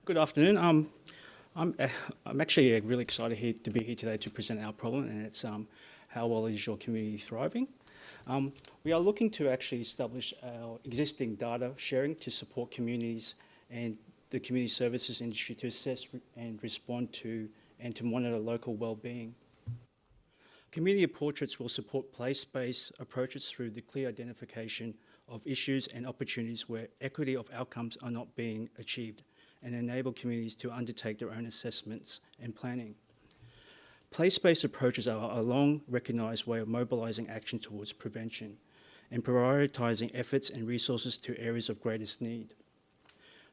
Good afternoon. I'm actually really excited to be here today to present our problem, and it's how well is your community thriving? We are looking to actually establish our existing data sharing to support communities and the community services industry to assess and respond to and to monitor local well-being. Community portraits will support place-based approaches through the clear identification of issues and opportunities where equity of outcomes are not being achieved, and enable communities to undertake their own assessments and planning. Place-based approaches are a long recognised way of mobilising action towards prevention and prioritising efforts and resources to areas of greatest need.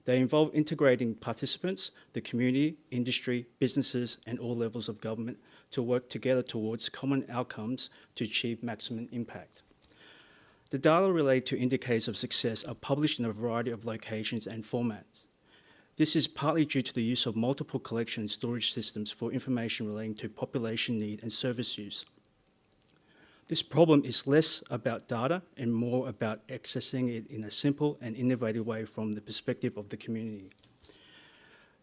They involve integrating participants, the community, industry, businesses, and all levels of government to work together towards common outcomes to achieve maximum impact. The data related to indicators of success are published in a variety of locations and formats. This is partly due to the use of multiple collection and storage systems for information relating to population need and service use. This problem is less about data and more about accessing it in a simple and innovative way from the perspective of the community.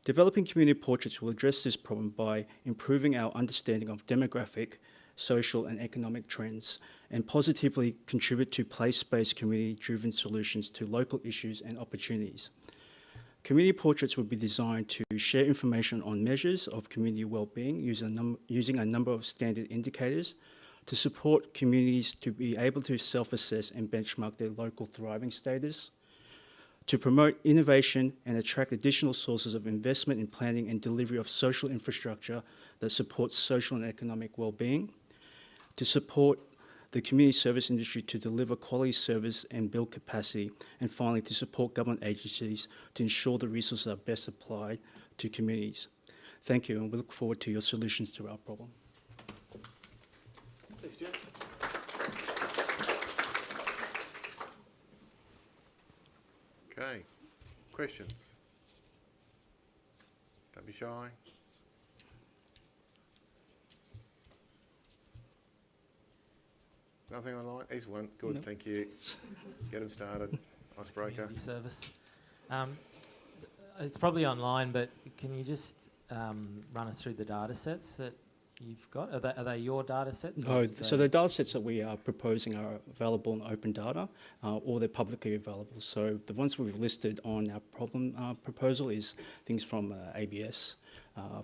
Developing community portraits will address this problem by improving our understanding of demographic, social and economic trends and positively contribute to place-based community-driven solutions to local issues and opportunities. Community portraits will be designed to share information on measures of community well-being using a number of standard indicators to support communities to be able to self-assess and benchmark their local thriving status, to promote innovation and attract additional sources of investment in planning and delivery of social infrastructure that supports social and economic well-being, to support the community service industry to deliver quality service and build capacity, and finally to support government agencies to ensure the resources are best applied to communities. Thank you, and we look forward to your solutions to our problem. Thanks, Jeff. Okay, questions? Don't be shy. Nothing online? Excellent, good, No. Thank you. Get them started. Icebreaker. Community service. It's probably online, but can you just run us through the data sets that you've got? Are they your data sets? No, so the data sets that we are proposing are available in open data, or they're publicly available. So the ones we've listed on our problem proposal is things from ABS,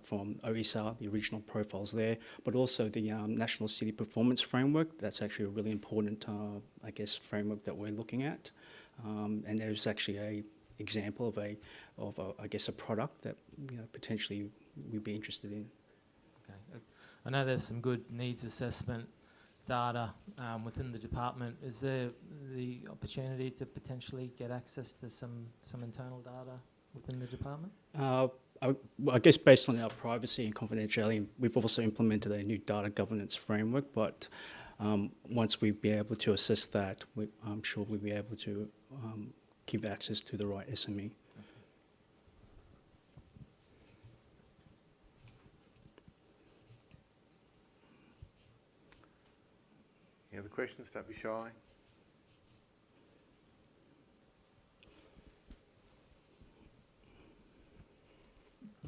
from OESR, the original profiles there, but also the National City Performance Framework. That's actually a really important, framework that we're looking at. And there's actually a example of a product that potentially we'd be interested in. Okay. I know there's some good needs assessment data within the department. Is there the opportunity to potentially get access to some internal data within the department? I guess based on our privacy and confidentiality, we've also implemented a new data governance framework, but once we be able to assess that, I'm sure we'll be able to give access to the right SME. Any other questions? Don't be shy.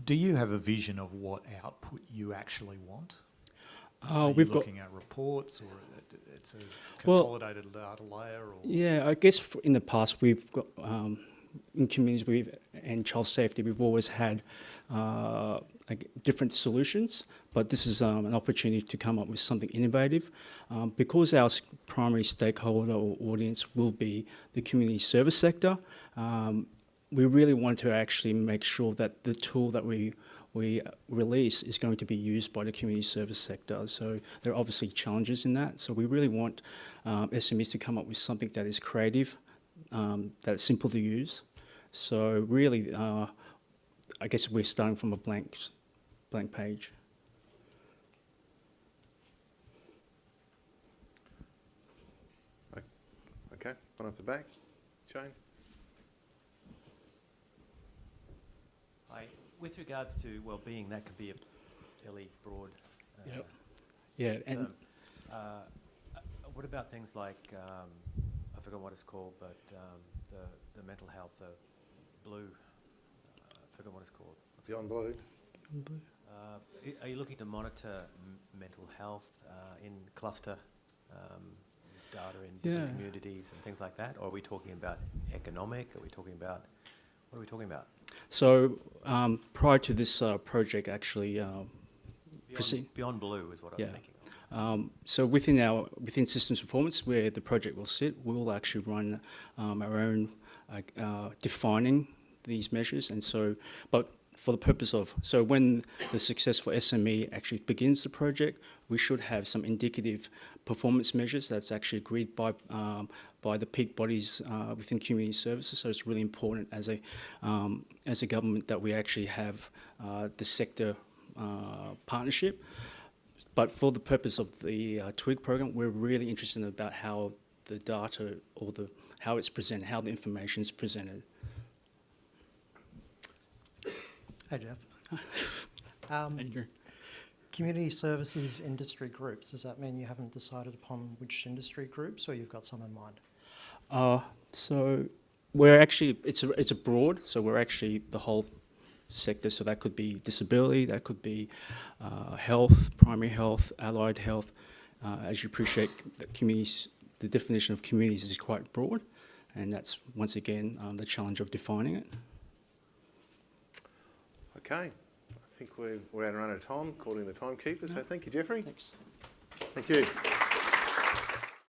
Do you have a vision of what output you actually want? Are you looking at reports, or it's a consolidated data layer? Or? Yeah, I guess in the past we've got, in communities and child safety, we've always had different solutions, but this is an opportunity to come up with something innovative. Because our primary stakeholder or audience will be the community service sector, we really want to actually make sure that the tool that we release is going to be used by the community service sector. So there are obviously challenges in that. So we really want SMEs to come up with something that is creative, that's simple to use. So really, I guess we're starting from a blank page. Okay, one off the back. Shane? Hi. With regards to well-being, that could be a fairly broad and what about things like, I forgot what it's called, but the mental health, the blue forgot what it's called. Beyond Blue. Are you looking to monitor mental health in cluster data in different Yeah. communities and things like that? Or are we talking about economic? What are we talking about? So prior to this project actually proceed. Beyond Blue is what I was Yeah. thinking of. So within systems performance, where the project will sit, we'll actually run our own defining these measures, and so, but for the purpose of, so when the successful SME actually begins the project, we should have some indicative performance measures that's actually agreed by the peak bodies within community services. So it's really important as a government that we actually have the sector partnership. But for the purpose of the TWiG program, we're really interested about how the data or how it's presented, how the information is presented. Hey, Jeff. Andrew. Community services industry groups, does that mean you haven't decided upon which industry groups, or you've got some in mind? So we're actually, it's a broad, so we're actually the whole sector, so that could be disability, that could be health, primary health, allied health. As you appreciate, the definition of communities is quite broad, and that's, once again, the challenge of defining it. Okay. I think we're out of run out of time, according to the timekeeper. So thank you, Jeffrey. Thanks. Thank you.